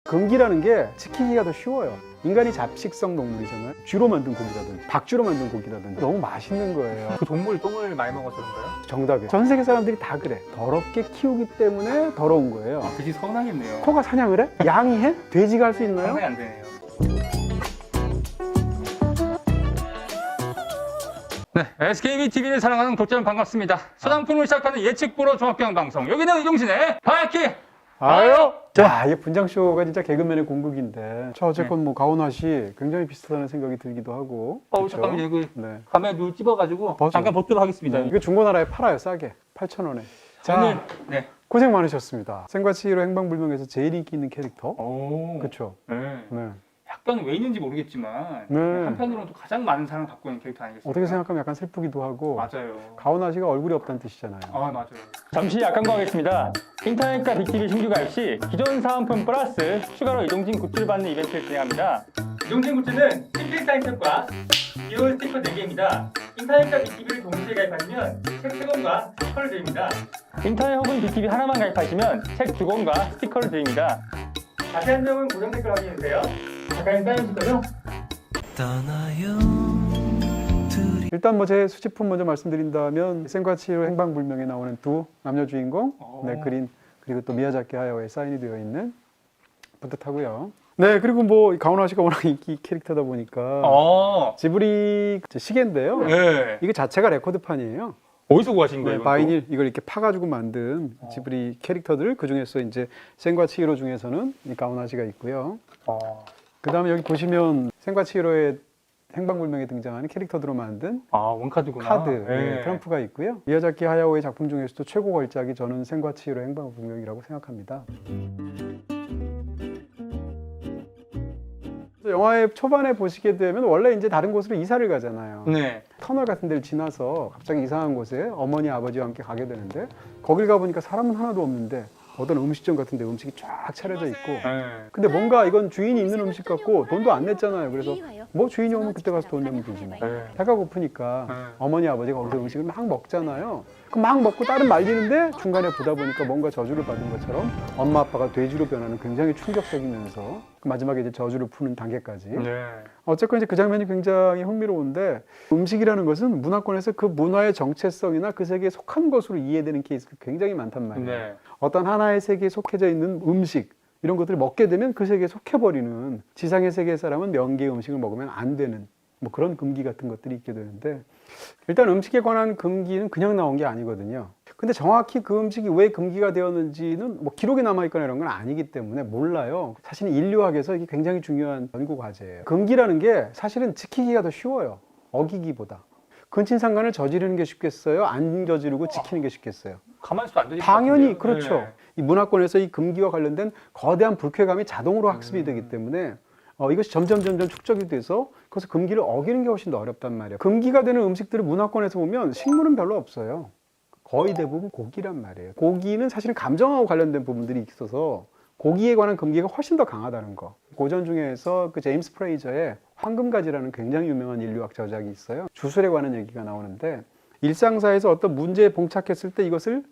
금기라는 게 지키기가 더 쉬워요. 인간이 잡식성 동물이잖아요. 쥐로 만든 고기라든지 박쥐로 만든 고기라든지 너무 맛있는 거예요. 그 동물 똥을 많이 먹어서 그런가요? 정답이에요. 전 세계 사람들이 다 그래. 더럽게 키우기 때문에 더러운 거예요. 그게 서운하겠네요. 코가 사냥을 해? 양이 해? 돼지가 할 수 있나요? 상당히 안 되네요. 네, SKBTV를 사랑하는 독자분 반갑습니다. 소장품을 시작하는 예측 보러 종합경 방송. 여기는 이종신의 바이킹. 아유! 자, 이 분장쇼가 진짜 개그맨의 공극인데. 자, 어쨌건 뭐 가오나 씨 굉장히 비슷하다는 생각이 들기도 하고. 그쵸? 잠깐만 여기 네. 카메라 눈 찝어가지고 맞아요. 잠깐 보도록 하겠습니다. 이거 중고나라에 팔아요, 싸게. 8,000원에. 자, 오늘 네. 고생 많으셨습니다. 생과치히로 행방불명에서 제일 인기 있는 캐릭터. 오. 그쵸? 네. 네. 약간 왜 있는지 모르겠지만 네. 한편으로는 또 가장 많은 사랑을 받고 있는 캐릭터 아니겠습니까? 어떻게 생각하면 약간 슬프기도 하고. 맞아요. 가오나 씨가 얼굴이 없다는 뜻이잖아요. 아 맞아요. 잠시 약간 광고하겠습니다. 인터넷과 빅TV 신규 가입 시 기존 사은품 플러스 추가로 이동진 굿즈를 받는 이벤트를 진행합니다. 이동진 굿즈는 심플 사인책과 귀여운 스티커 4개입니다. 인터넷과 빅TV를 동시에 가입하시면 책 3권과 스티커를 드립니다. 인터넷 혹은 빅TV 하나만 가입하시면 책 2권과 스티커를 드립니다. 자세한 점은 고정 댓글 확인해주세요. 작가님 사인해줄 거죠? 일단 뭐 제 수집품 먼저 말씀드린다면 생과치히로 행방불명에 나오는 두 남녀 주인공 네, 그린 그리고 또 미야자키 하야오의 사인이 되어 있는 뿌듯하고요. 네, 그리고 뭐 가오나 씨가 워낙 인기 캐릭터다 보니까 지브리 시계인데요. 네. 이게 자체가 레코드판이에요. 어디서 구하신 거예요? 네, 바이닐 이걸 이렇게 파가지고 만든 지브리 캐릭터들 그 중에서 이제 생과치히로 중에서는 이 가오나 씨가 있고요. 그 다음에 여기 보시면 생과치히로의 행방불명에 등장하는 캐릭터들로 만든 원카드구나. 카드, 네. 트럼프가 있고요. 미야자키 하야오의 작품 중에서도 최고 걸작이 저는 생과치히로 행방불명이라고 생각합니다. 영화의 초반에 보시게 되면 원래 이제 다른 곳으로 이사를 가잖아요. 네. 터널 같은 데를 지나서 갑자기 이상한 곳에 어머니 아버지와 함께 가게 되는데 거길 가보니까 사람은 하나도 없는데 어떤 음식점 같은 데 음식이 쫙 차려져 있고 근데 뭔가 이건 주인이 있는 음식 같고 돈도 안 냈잖아요. 그래서 뭐 주인이 오면 그때 가서 돈 내면 되지 뭐. 배가 고프니까 어머니 아버지가 거기서 음식을 막 먹잖아요. 그럼 막 먹고 다른 말리는데 중간에 보다 보니까 뭔가 저주를 받은 것처럼 엄마 아빠가 돼지로 변하는 굉장히 충격적이면서 마지막에 이제 저주를 푸는 단계까지. 어쨌건 이제 그 장면이 굉장히 흥미로운데 음식이라는 것은 문화권에서 그 문화의 정체성이나 그 세계에 속한 것으로 이해되는 케이스가 굉장히 많단 말이에요. 어떤 하나의 세계에 속해져 있는 음식 이런 것들을 먹게 되면 그 세계에 속해버리는 지상의 세계의 사람은 명계의 음식을 먹으면 안 되는 뭐 그런 금기 같은 것들이 있게 되는데 일단 음식에 관한 금기는 그냥 나온 게 아니거든요. 근데 정확히 그 음식이 왜 금기가 되었는지는 뭐 기록이 남아있거나 이런 건 아니기 때문에 몰라요. 사실은 인류학에서 이게 굉장히 중요한 연구 과제예요. 금기라는 게 사실은 지키기가 더 쉬워요. 어기기보다. 근친상간을 저지르는 게 쉽겠어요? 안 저지르고 지키는 게 쉽겠어요? 가만히 있어도 안 되지. 당연히 그렇죠. 이 문화권에서 이 금기와 관련된 거대한 불쾌감이 자동으로 학습이 되기 때문에 이것이 점점 축적이 돼서 그래서 금기를 어기는 게 훨씬 더 어렵단 말이에요. 금기가 되는 음식들을 문화권에서 보면 식물은 별로 없어요. 거의 대부분 고기란 말이에요. 고기는 사실은 감정하고 관련된 부분들이 있어서 고기에 관한 금기가 훨씬 더 강하다는 거. 고전 중에서 그 제임스 프레이저의 황금가지라는 굉장히 유명한 인류학 저작이 있어요. 주술에 관한 얘기가 나오는데 일상사에서 어떤 문제에 봉착했을 때 이것을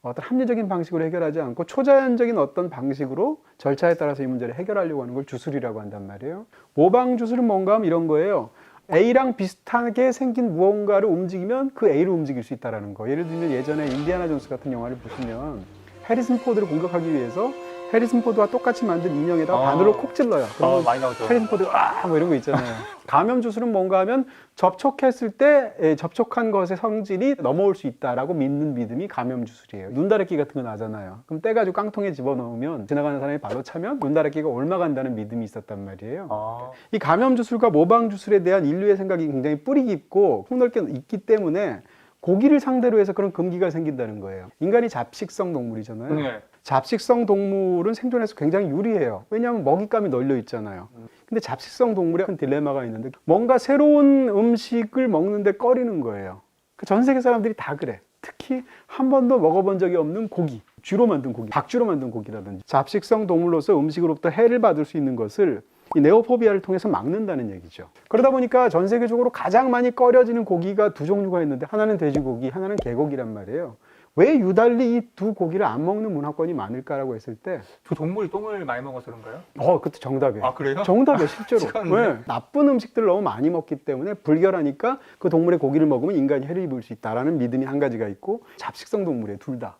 어떤 합리적인 방식으로 해결하지 않고 초자연적인 어떤 방식으로 절차에 따라서 이 문제를 해결하려고 하는 걸 주술이라고 한단 말이에요. 모방 주술은 뭔가 하면 이런 거예요. A랑 비슷하게 생긴 무언가를 움직이면 그 A를 움직일 수 있다는 거. 예를 들면 예전에 인디아나 존스 같은 영화를 보시면 해리슨 포드를 공격하기 위해서 해리슨 포드와 똑같이 만든 인형에다가 바늘로 콕 찔러요. 그러면 많이 나오죠. 해리슨 포드 뭐 이런 거 있잖아요. 감염 주술은 뭔가 하면 접촉했을 때 접촉한 것의 성질이 넘어올 수 있다라고 믿는 믿음이 감염 주술이에요. 눈다래끼 같은 거 나잖아요. 그럼 떼가지고 깡통에 집어넣으면 지나가는 사람이 발로 차면 눈다래끼가 옮아간다는 믿음이 있었단 말이에요. 이 감염 주술과 모방 주술에 대한 인류의 생각이 굉장히 뿌리 깊고 폭넓게 있기 때문에 고기를 상대로 해서 그런 금기가 생긴다는 거예요. 인간이 잡식성 동물이잖아요. 잡식성 동물은 생존에서 굉장히 유리해요. 왜냐하면 먹잇감이 널려 있잖아요. 근데 잡식성 동물에 큰 딜레마가 있는데 뭔가 새로운 음식을 먹는데 꺼리는 거예요. 전 세계 사람들이 다 그래. 특히 한 번도 먹어본 적이 없는 고기, 쥐로 만든 고기, 박쥐로 만든 고기라든지 잡식성 동물로서 음식으로부터 해를 받을 수 있는 것을 이 네오포비아를 통해서 막는다는 얘기죠. 그러다 보니까 전 세계적으로 가장 많이 꺼려지는 고기가 두 종류가 있는데 하나는 돼지고기, 하나는 개고기란 말이에요. 왜 유달리 이 두 고기를 안 먹는 문화권이 많을까라고 했을 때, 저 동물이 똥을 많이 먹어서 그런가요? 그것도 정답이에요. 아, 그래요? 정답이에요, 실제로. 찍었네. 왜? 나쁜 음식들을 너무 많이 먹기 때문에 불결하니까 그 동물의 고기를 먹으면 인간이 해를 입을 수 있다라는 믿음이 한 가지가 있고, 잡식성 동물이에요, 둘 다.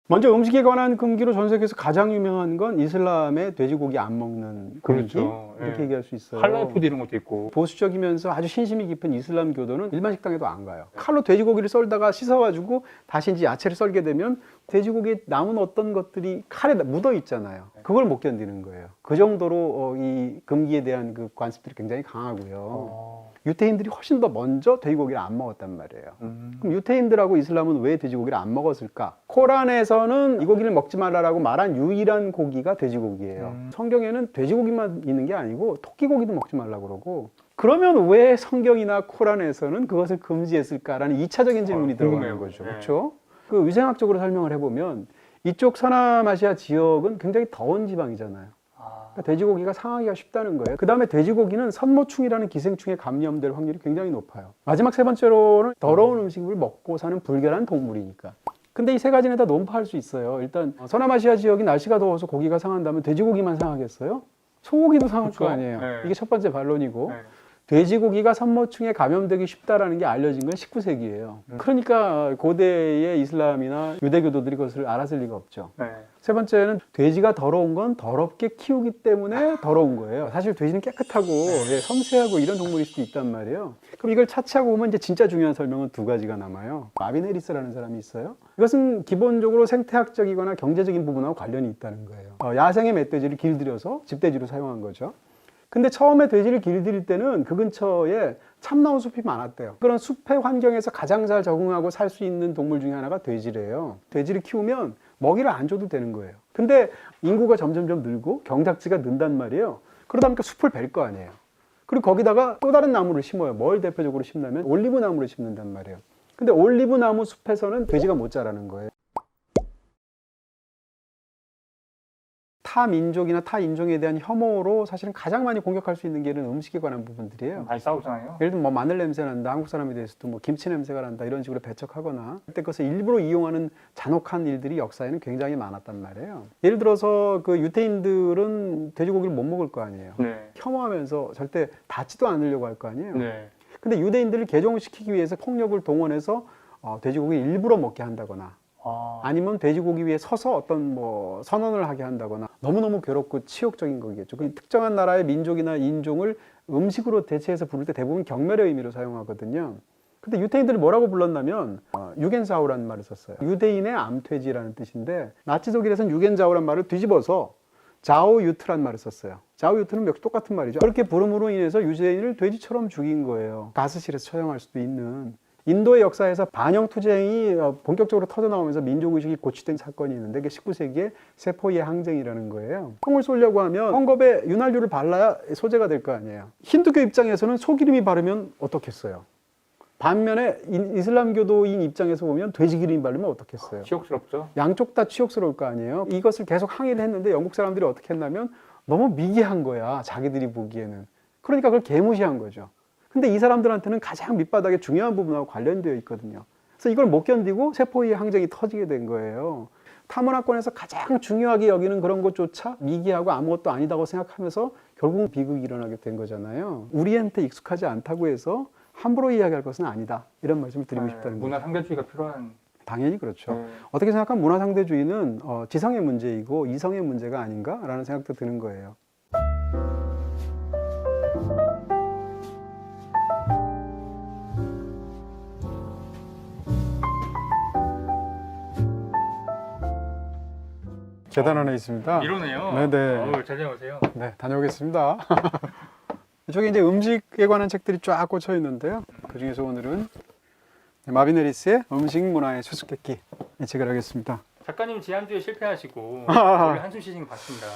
먼저 음식에 관한 금기로 전 세계에서 가장 유명한 건 이슬람의 돼지고기 안 먹는 금기, 그렇죠. 이렇게 예. 얘기할 수 있어요. 할랄 푸드 이런 것도 있고. 보수적이면서 아주 신심이 깊은 이슬람 교도는 일반 식당에도 안 가요. 칼로 돼지고기를 썰다가 씻어가지고 다시 이제 야채를 썰게 되면 돼지고기에 남은 어떤 것들이 칼에 묻어 있잖아요. 그걸 못 견디는 거예요. 그 정도로 이 금기에 대한 그 관습들이 굉장히 강하고요. 유태인들이 훨씬 더 먼저 돼지고기를 안 먹었단 말이에요. 그럼 유태인들하고 이슬람은 왜 돼지고기를 안 먹었을까? 코란에서는 이 고기를 먹지 말라라고 말한 유일한 고기가 돼지고기예요. 성경에는 돼지고기만 있는 게 아니고 토끼고기도 먹지 말라고 그러고, 그러면 왜 성경이나 코란에서는 그것을 금지했을까라는 2차적인 질문이 들어가는 거죠. 네. 그렇죠? 그 위생학적으로 설명을 해보면 이쪽 서남아시아 지역은 굉장히 더운 지방이잖아요. 그러니까 돼지고기가 상하기가 쉽다는 거예요. 그 다음에 돼지고기는 선모충이라는 기생충에 감염될 확률이 굉장히 높아요. 마지막 세 번째로는 더러운 음식을 먹고 사는 불결한 동물이니까. 근데 이 세 가지는 다 논파할 수 있어요. 일단 서남아시아 지역이 날씨가 더워서 고기가 상한다면 돼지고기만 상하겠어요? 소고기도 상할 거 아니에요. 네. 이게 첫 번째 반론이고, 네. 돼지고기가 선모충에 감염되기 쉽다라는 게 알려진 건 19세기예요. 그러니까 고대의 이슬람이나 유대교도들이 그것을 알았을 리가 없죠. 네. 세 번째는 돼지가 더러운 건 더럽게 키우기 때문에 더러운 거예요. 사실 돼지는 깨끗하고 섬세하고 이런 동물일 수도 있단 말이에요. 그럼 이걸 차치하고 보면 이제 진짜 중요한 설명은 두 가지가 남아요. 마빈 해리스라는 사람이 있어요. 이것은 기본적으로 생태학적이거나 경제적인 부분하고 관련이 있다는 거예요. 야생의 멧돼지를 길들여서 집돼지로 사용한 거죠. 근데 처음에 돼지를 길들일 때는 그 근처에 참나무 숲이 많았대요. 그런 숲의 환경에서 가장 잘 적응하고 살 수 있는 동물 중에 하나가 돼지래요. 돼지를 키우면 먹이를 안 줘도 되는 거예요. 근데 인구가 점점점 늘고 경작지가 는단 말이에요. 그러다 보니까 숲을 벨 거 아니에요. 그리고 거기다가 또 다른 나무를 심어요. 뭘 대표적으로 심냐면 올리브 나무를 심는단 말이에요. 근데 올리브 나무 숲에서는 돼지가 못 자라는 거예요. 타 민족이나 타 인종에 대한 혐오로 사실은 가장 많이 공격할 수 있는 게 이런 음식에 관한 부분들이에요. 많이 싸우잖아요. 예를 들면 뭐 마늘 냄새 난다, 한국 사람에 대해서도 뭐 김치 냄새가 난다 이런 식으로 배척하거나 그때 그것을 일부러 이용하는 잔혹한 일들이 역사에는 굉장히 많았단 말이에요. 예를 들어서 그 유태인들은 돼지고기를 못 먹을 거 아니에요. 네. 혐오하면서 절대 닿지도 않으려고 할 거 아니에요. 네. 근데 유대인들을 개종시키기 위해서 폭력을 동원해서 돼지고기를 일부러 먹게 한다거나 아니면 돼지고기 위에 서서 어떤 뭐 선언을 하게 한다거나 너무너무 괴롭고 치욕적인 거겠죠. 그 특정한 나라의 민족이나 인종을 음식으로 대체해서 부를 때 대부분 경멸의 의미로 사용하거든요. 근데 유태인들이 뭐라고 불렀냐면 유겐사우라는 말을 썼어요. 유대인의 암퇴지라는 뜻인데 나치 독일에서는 유겐자우라는 말을 뒤집어서 자오유트란 말을 썼어요. 자오유트는 역시 똑같은 말이죠. 그렇게 부름으로 인해서 유대인을 돼지처럼 죽인 거예요. 가스실에서 처형할 수도 있는. 인도의 역사에서 반영투쟁이 본격적으로 터져나오면서 민족의식이 고취된 사건이 있는데 그게 19세기의 세포이의 항쟁이라는 거예요. 콩을 쏘려고 하면 헝겊에 윤활유를 발라야 소재가 될 거 아니에요. 힌두교 입장에서는 소기름이 바르면 어떻겠어요? 반면에 이슬람교도인 입장에서 보면 돼지기름이 바르면 어떻겠어요? 치욕스럽죠. 양쪽 다 치욕스러울 거 아니에요. 이것을 계속 항의를 했는데 영국 사람들이 어떻게 했냐면 너무 미개한 거야, 자기들이 보기에는. 그러니까 그걸 개무시한 거죠. 근데 이 사람들한테는 가장 밑바닥에 중요한 부분하고 관련되어 있거든요. 그래서 이걸 못 견디고 세포의 항쟁이 터지게 된 거예요. 타문화권에서 가장 중요하게 여기는 그런 것조차 미개하고 아무것도 아니다고 생각하면서 결국 비극이 일어나게 된 거잖아요. 우리한테 익숙하지 않다고 해서 함부로 이야기할 것은 아니다. 이런 말씀을 드리고 싶다는 거죠. 문화 상대주의가 필요한. 당연히 그렇죠. 어떻게 생각하면 문화 상대주의는 지성의 문제이고 이성의 문제가 아닌가라는 생각도 드는 거예요. 계단 하나 있습니다. 이러네요. 네네. 잘 다녀오세요. 네, 다녀오겠습니다. 이쪽에 이제 음식에 관한 책들이 쫙 꽂혀 있는데요. 그 중에서 오늘은 마빈 해리스의 음식 문화의 수수께끼 이 책을 하겠습니다. 작가님 지난주에 실패하시고 오늘 한숨 쉬신 거 봤습니다.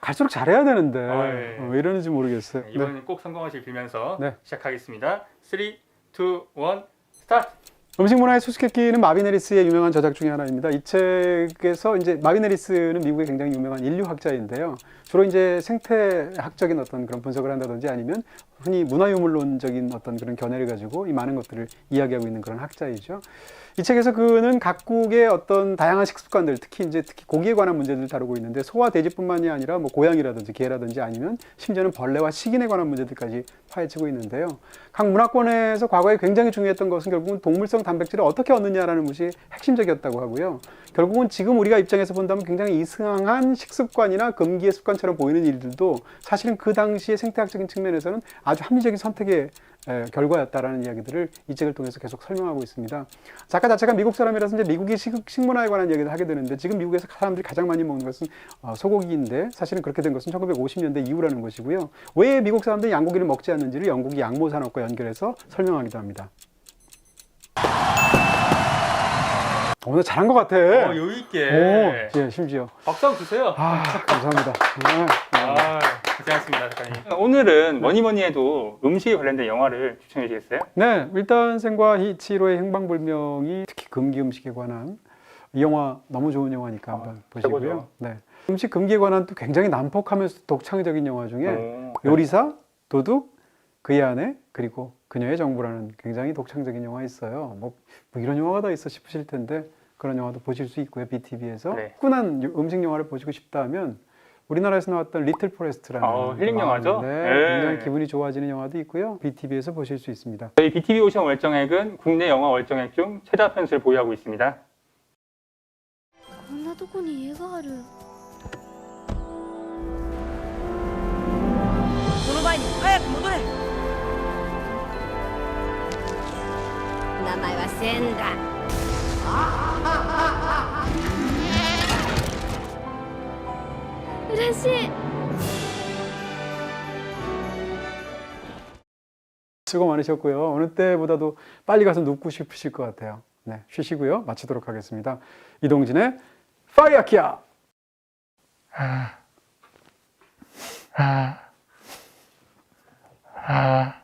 갈수록 잘해야 되는데 네. 왜 이러는지 모르겠어요. 이번에는 꼭 성공하실 빌면서 네. 시작하겠습니다. 3, 2, 1, 스타트! 음식 문화의 수수께끼는 마빈 해리스의 유명한 저작 중에 하나입니다. 이 책에서 이제 마빈 해리스는 미국의 굉장히 유명한 인류학자인데요. 주로 이제 생태학적인 어떤 그런 분석을 한다든지 아니면 흔히 문화유물론적인 어떤 그런 견해를 가지고 이 많은 것들을 이야기하고 있는 그런 학자이죠. 이 책에서 그는 각국의 어떤 다양한 식습관들, 특히 고기에 관한 문제들을 다루고 있는데 소와 돼지뿐만이 아니라 뭐 고양이라든지 개라든지 아니면 심지어는 벌레와 식인에 관한 문제들까지 파헤치고 있는데요. 각 문화권에서 과거에 굉장히 중요했던 것은 결국은 동물성 단백질을 어떻게 얻느냐라는 것이 핵심적이었다고 하고요. 결국은 지금 우리가 입장에서 본다면 굉장히 이상한 식습관이나 금기의 습관처럼 보이는 일들도 사실은 그 당시의 생태학적인 측면에서는 아주 합리적인 선택의 결과였다라는 이야기들을 이 책을 통해서 계속 설명하고 있습니다. 작가 자체가 미국 사람이라서 이제 미국의 식문화에 관한 이야기를 하게 되는데 지금 미국에서 사람들이 가장 많이 먹는 것은 소고기인데 사실은 그렇게 된 것은 1950년대 이후라는 것이고요. 왜 미국 사람들이 양고기를 먹지 않는지를 영국의 양모 산업과 연결해서 설명하기도 합니다. 오늘 잘한 것 같아. 여유 있게. 예, 심지어. 박수 한번 주세요. 감사합니다. 고생하셨습니다, 작가님. 오늘은 뭐니 해도 음식에 관련된 영화를 추천해 주시겠어요? 네, 일단 생과 히치로의 행방불명이 특히 금기 음식에 관한 이 영화 너무 좋은 영화니까 한번 보시고요. 최고죠. 네, 음식 금기에 관한 또 굉장히 난폭하면서 독창적인 영화 중에 요리사, 도둑, 그의 아내, 그리고 그녀의 정부라는 굉장히 독창적인 영화 있어요. 뭐 이런 영화가 다 있어 싶으실 텐데 그런 영화도 보실 수 있고요. BTV에서 후끈한 음식 영화를 보시고 싶다 하면 우리나라에서 나왔던 리틀 포레스트라는 힐링 영화죠? 굉장히 기분이 좋아지는 영화도 있고요. BTV에서 보실 수 있습니다. 저희 BTV 오션 월정액은 국내 영화 월정액 중 최다 편수를 보유하고 있습니다. こんなとこに家がある。その前に早く戻れ。名前はセンだ。嬉しい。 수고 많으셨고요. 어느 때보다도 빨리 가서 눕고 싶으실 것 같아요. 네, 쉬시고요. 마치도록 하겠습니다. 이동진의 파이어키아! 아.